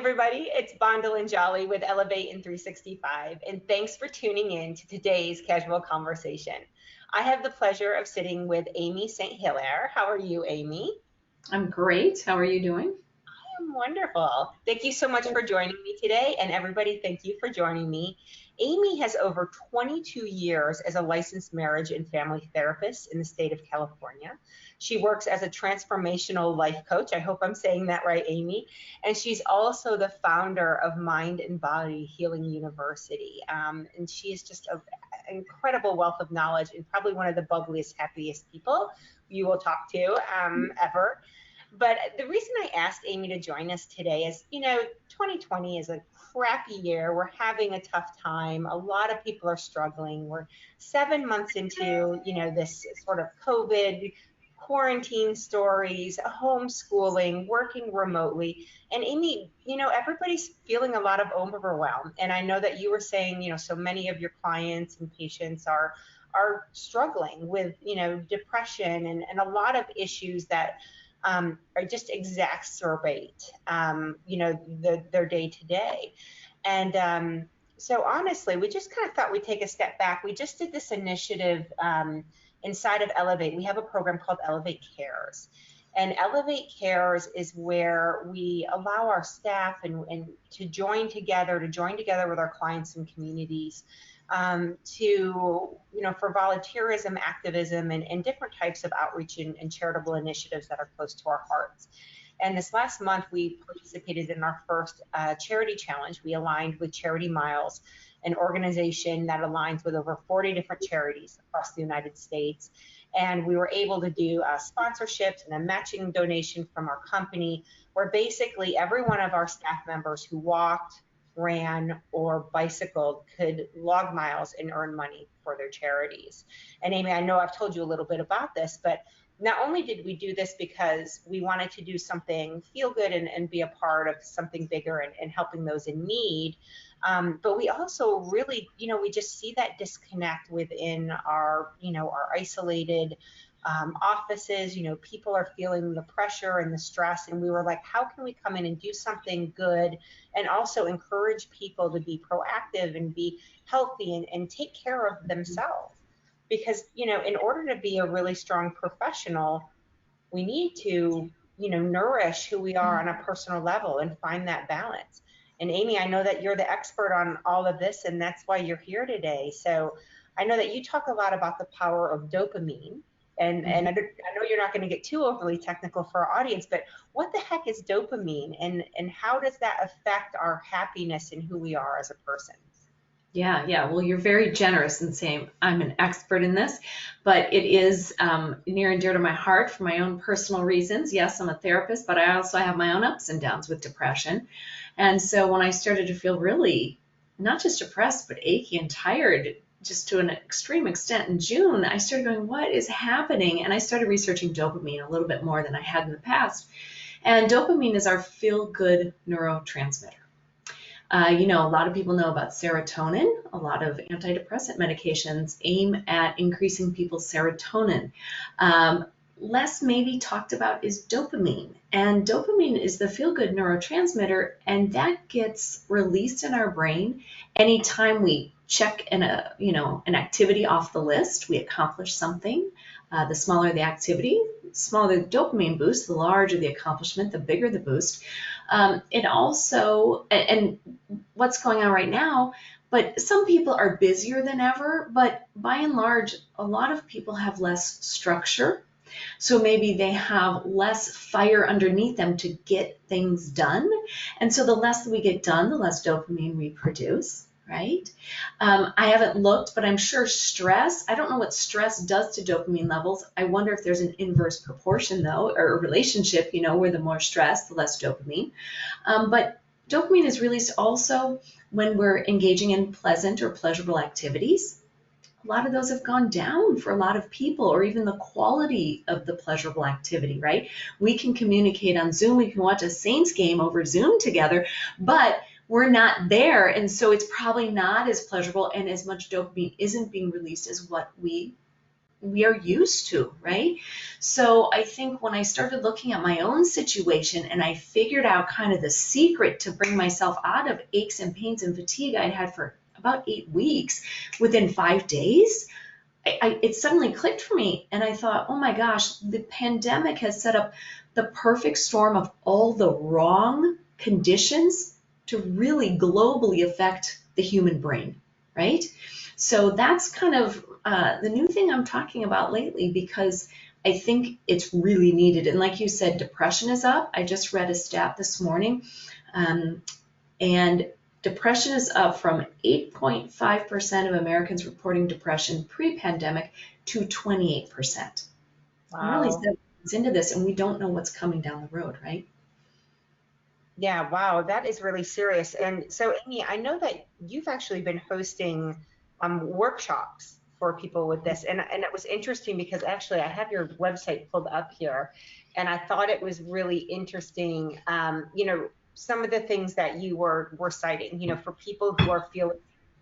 everybody. It's Bondel and Jolly with Elevate in 365, and thanks for tuning in to today's casual conversation. I have the pleasure of sitting with Amy St. Hilaire. How are you, Amy? I'm great. How are you doing? I'm wonderful. Thank you so much for joining me today. And everybody, thank you for joining me. Amy has over 22 years as a licensed marriage and family therapist in the state of California. She works as a transformational life coach. I hope I'm saying that right, Amy. And she's also the founder of Mind and Body Healing University. And she is just an incredible wealth of knowledge and probably one of the bubbliest, happiest people you will talk to ever. But the reason I asked Amy to join us today is, 2020 is a crappy year. We're having a tough time. A lot of people are struggling. We're 7 months into, this sort of COVID quarantine stories, homeschooling, working remotely. And Amy, everybody's feeling a lot of overwhelm. And I know that you were saying, so many of your clients and patients are struggling with, depression and a lot of issues that or just exacerbate, their day to day. And so honestly, we just kind of thought we'd take a step back. We just did this initiative inside of Elevate. We have a program called Elevate Cares. And Elevate Cares is where we allow our staff and to join together with our clients and communities for volunteerism, activism, and different types of outreach and charitable initiatives that are close to our hearts. And this last month, we participated in our first charity challenge. We aligned with Charity Miles, an organization that aligns with over 40 different charities across the United States. And we were able to do sponsorships and a matching donation from our company, where basically every one of our staff members who walked, ran, or bicycled could log miles and earn money for their charities. And Amy, I know I've told you a little bit about this, but not only did we do this because we wanted to do something feel good and be a part of something bigger and helping those in need, but we also really, we just see that disconnect within our isolated offices. People are feeling the pressure and the stress, and we were like, how can we come in and do something good and also encourage people to be proactive and be healthy and take care of themselves? Because, in order to be a really strong professional, we need to, nourish who we are on a personal level and find that balance. And Amy, I know that you're the expert on all of this, and that's why you're here today. So I know that you talk a lot about the power of dopamine. And I know you're not going to get too overly technical for our audience, but what the heck is dopamine, and how does that affect our happiness and who we are as a person? Yeah. Well, you're very generous in saying I'm an expert in this, but it is near and dear to my heart for my own personal reasons. Yes, I'm a therapist, but I also have my own ups and downs with depression. And so when I started to feel really not just depressed, but achy and tired, just to an extreme extent in June, I started going, what is happening? And I started researching dopamine a little bit more than I had in the past. And dopamine is our feel-good neurotransmitter. A lot of people know about serotonin. A lot of antidepressant medications aim at increasing people's serotonin. Less maybe talked about is dopamine. And dopamine is the feel-good neurotransmitter, and that gets released in our brain anytime we check an activity off the list. We accomplish something. The smaller the activity, the smaller the dopamine boost, the larger the accomplishment, the bigger the boost. It also, and what's going on right now, but some people are busier than ever, but by and large, a lot of people have less structure. So maybe they have less fire underneath them to get things done. And so the less that we get done, the less dopamine we produce, right? I haven't looked, but I'm sure stress, I don't know what stress does to dopamine levels. I wonder if there's an inverse proportion though, or a relationship, where the more stress, the less dopamine. But dopamine is released also when we're engaging in pleasant or pleasurable activities. A lot of those have gone down for a lot of people, or even the quality of the pleasurable activity, right? We can communicate on Zoom, we can watch a Saints game over Zoom together, but we're not there, and so it's probably not as pleasurable, and as much dopamine isn't being released as what we we are used to, right? So I think when I started looking at my own situation and I figured out kind of the secret to bring myself out of aches and pains and fatigue I'd had for about 8 weeks within 5 days, it suddenly clicked for me. And I thought, oh my gosh, the pandemic has set up the perfect storm of all the wrong conditions to really globally affect the human brain, right? So that's kind of the new thing I'm talking about lately, because I think it's really needed. And like you said, depression is up. I just read a stat this morning, and depression is up from 8.5% of Americans reporting depression pre-pandemic to 28%. Wow. Really steps into this, and we don't know what's coming down the road, right? Yeah, wow, that is really serious. And so, Amy, I know that you've actually been hosting workshops for people with this, and it was interesting because actually I have your website pulled up here, and I thought it was really interesting. Some of the things that you were citing, for people who are feeling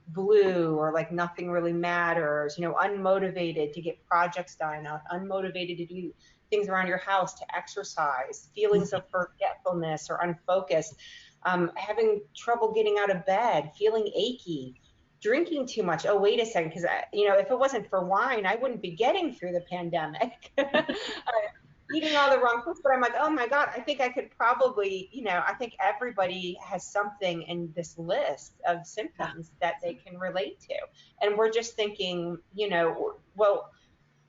blue or like nothing really matters, unmotivated to get projects done, unmotivated to do things around your house, to exercise, feelings of forgetfulness or unfocused, having trouble getting out of bed, feeling achy, drinking too much. Oh, wait a second, because if it wasn't for wine, I wouldn't be getting through the pandemic. Eating all the wrong foods, but I'm like, oh my God, I think I could probably, I think everybody has something in this list of symptoms that they can relate to. And we're just thinking, well,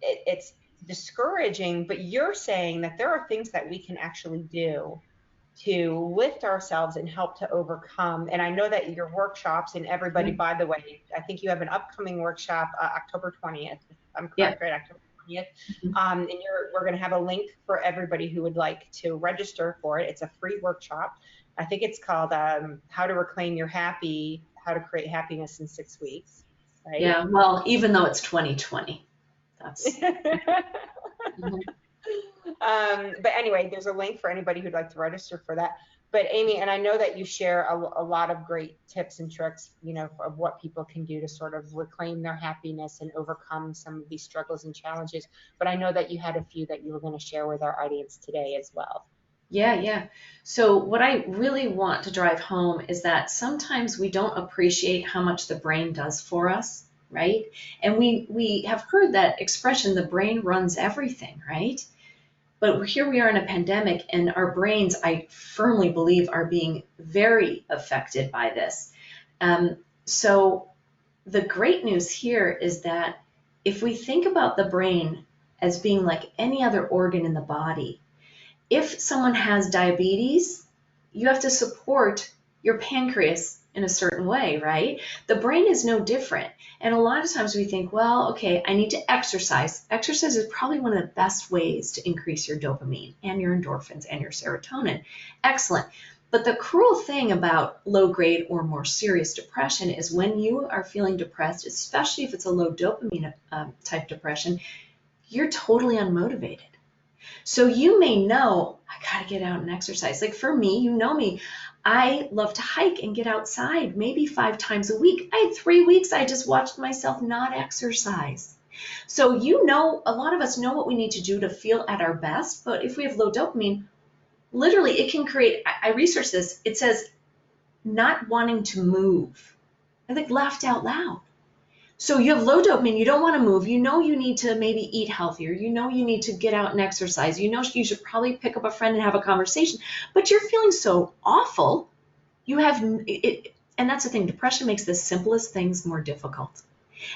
it's discouraging, but you're saying that there are things that we can actually do to lift ourselves and help to overcome. And I know that your workshops, and everybody, by the way, I think you have an upcoming workshop, October 20th. If I'm correct, right? October 20th. And we're going to have a link for everybody who would like to register for it. It's a free workshop. I think it's called How to Reclaim Your Happy, How to Create Happiness in 6 Weeks. Right? Yeah, well, even though it's 2020, that's... But anyway, there's a link for anybody who'd like to register for that. But Amy, and I know that you share a lot of great tips and tricks, of what people can do to sort of reclaim their happiness and overcome some of these struggles and challenges. But I know that you had a few that you were going to share with our audience today as well. Yeah. So what I really want to drive home is that sometimes we don't appreciate how much the brain does for us, right? And we have heard that expression, the brain runs everything, right? But here we are in a pandemic, and our brains, I firmly believe, are being very affected by this. So the great news here is that if we think about the brain as being like any other organ in the body, if someone has diabetes, you have to support your pancreas in a certain way, right? The brain is no different. And a lot of times we think, well, okay, I need to exercise. Exercise is probably one of the best ways to increase your dopamine and your endorphins and your serotonin. Excellent. But the cruel thing about low-grade or more serious depression is when you are feeling depressed, especially if it's a low dopamine type depression, you're totally unmotivated. So you may know, I gotta get out and exercise. Like for me, you know me, I love to hike and get outside maybe 5 times a week. I had 3 weeks I just watched myself not exercise. So a lot of us know what we need to do to feel at our best, but if we have low dopamine, literally it can create, I researched this, it says not wanting to move. I laughed out loud. So you have low dopamine, you don't want to move, you need to maybe eat healthier, you need to get out and exercise, you should probably pick up a friend and have a conversation, but you're feeling so awful, and that's the thing, depression makes the simplest things more difficult.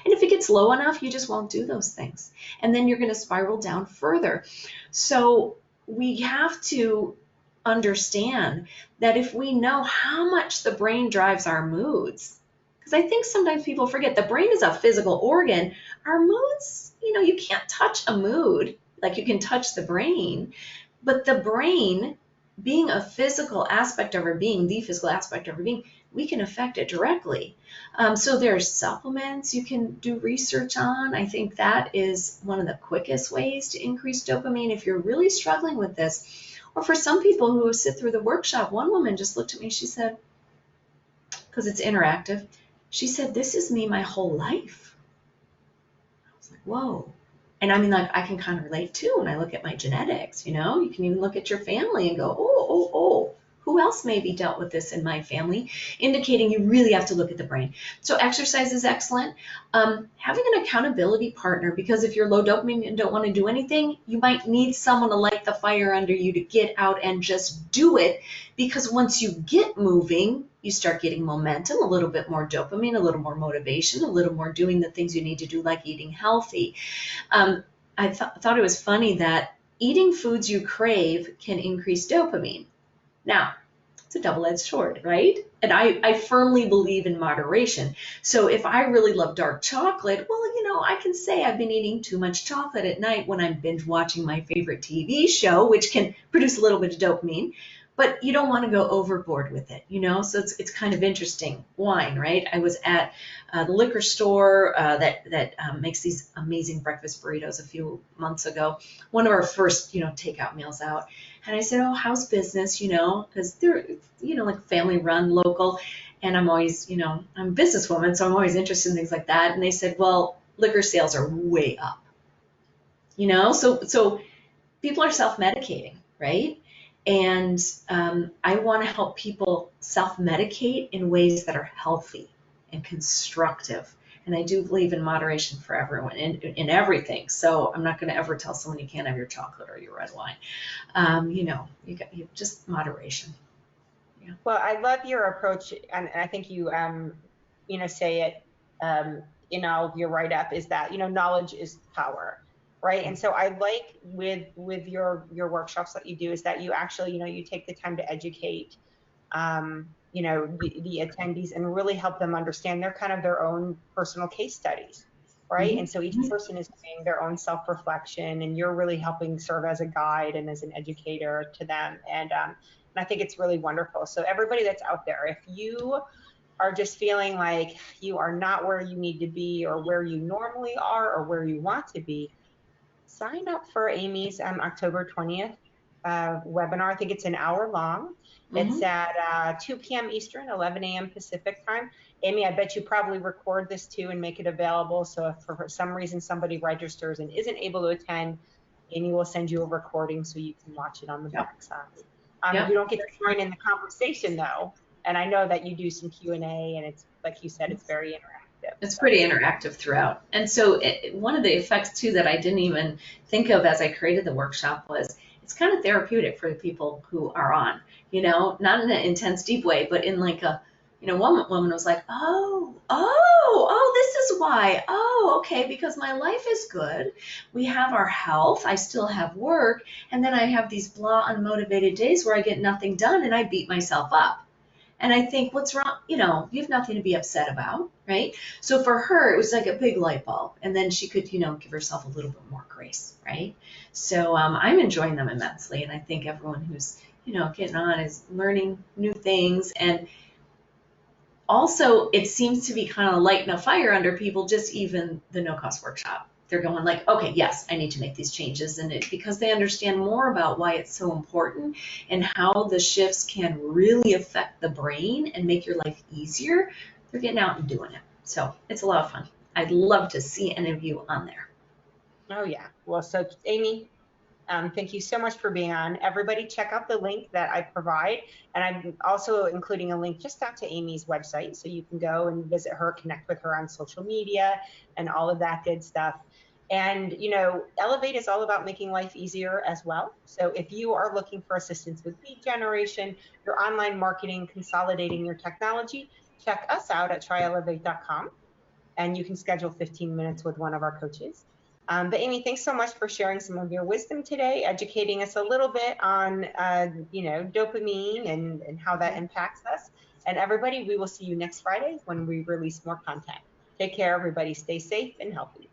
And if it gets low enough, you just won't do those things. And then you're going to spiral down further. So we have to understand that if we know how much the brain drives our moods, because I think sometimes people forget the brain is a physical organ. Our moods, you can't touch a mood like you can touch the brain, but the brain, being a physical aspect of our being, the physical aspect of our being, we can affect it directly. So there's supplements you can do research on. I think that is one of the quickest ways to increase dopamine if you're really struggling with this. Or for some people who sit through the workshop, one woman just looked at me, she said, because it's interactive, she said, this is me my whole life. I was like, whoa. And I mean, like, I can kind of relate too when I look at my genetics, you know. You can even look at your family and go, oh, who else maybe dealt with this in my family, indicating you really have to look at the brain. So exercise is excellent. Having an accountability partner, because if you're low dopamine and don't want to do anything, you might need someone to light the fire under you to get out and just do it, because once you get moving, you start getting momentum, a little bit more dopamine, a little more motivation, a little more doing the things you need to do, like eating healthy. I thought it was funny that eating foods you crave can increase dopamine. Now, it's a double-edged sword, right? And I firmly believe in moderation. So if I really love dark chocolate, well, you know, I can say I've been eating too much chocolate at night when I'm binge watching my favorite TV show, which can produce a little bit of dopamine. But you don't want to go overboard with it, you know? So it's kind of interesting. Wine, right? I was at the liquor store that makes these amazing breakfast burritos a few months ago. One of our first, you know, takeout meals out. And I said, oh, how's business, you know? Because they're, you know, like family run, local. And I'm always, you know, I'm a businesswoman, so I'm always interested in things like that. And they said, well, liquor sales are way up, you know? So people are self-medicating, right? And I want to help people self-medicate in ways that are healthy and constructive. And I do believe in moderation for everyone in everything. So I'm not going to ever tell someone you can't have your chocolate or your red wine. You know, you just moderation. Yeah. Well, I love your approach, and I think you, you know, say it in all of your write-up, is that, you know, knowledge is power, right? And so I like with your workshops that you do is that you actually, you know, you take the time to educate, you know, the attendees and really help them understand their kind of their own personal case studies, right? And so each person is doing their own self-reflection, and you're really helping serve as a guide and as an educator to them. And I think it's really wonderful. So everybody that's out there, if you are just feeling like you are not where you need to be or where you normally are or where you want to be, sign up for Amy's October 20th webinar. I think it's an hour long. It's at 2 p.m. Eastern, 11 a.m. Pacific time. Amy, I bet you probably record this too and make it available. So if for some reason somebody registers and isn't able to attend, Amy will send you a recording so you can watch it on the backside. You don't get to join in the conversation though, and I know that you do some Q&A, and it's like you said, it's very interactive. It's pretty interactive throughout. And so one of the effects too that I didn't even think of as I created the workshop was it's kind of therapeutic for the people who are on, you know, not in an intense, deep way, but in like a, you know, one woman was like, oh, this is why. Oh, okay, because my life is good. We have our health. I still have work. And then I have these blah, unmotivated days where I get nothing done and I beat myself up. And I think, what's wrong? You know, you have nothing to be upset about, right? So for her, it was like a big light bulb. And then she could, you know, give herself a little bit more grace, right? So I'm enjoying them immensely. And I think everyone who's, you know, getting on is learning new things. And also, it seems to be kind of lighting a fire under people, just even the no-cost workshop. They're going like, okay, yes, I need to make these changes. And because they understand more about why it's so important and how the shifts can really affect the brain and make your life easier, they're getting out and doing it. So it's a lot of fun. I'd love to see any of you on there. Oh, yeah. Well, so Amy, thank you so much for being on. Everybody check out the link that I provide. And I'm also including a link just out to Amy's website. So you can go and visit her, connect with her on social media and all of that good stuff. And, you know, Elevate is all about making life easier as well. So if you are looking for assistance with lead generation, your online marketing, consolidating your technology, check us out at tryelevate.com. And you can schedule 15 minutes with one of our coaches. But Amy, thanks so much for sharing some of your wisdom today, educating us a little bit on, you know, dopamine and how that impacts us. And everybody, we will see you next Friday when we release more content. Take care, everybody. Stay safe and healthy.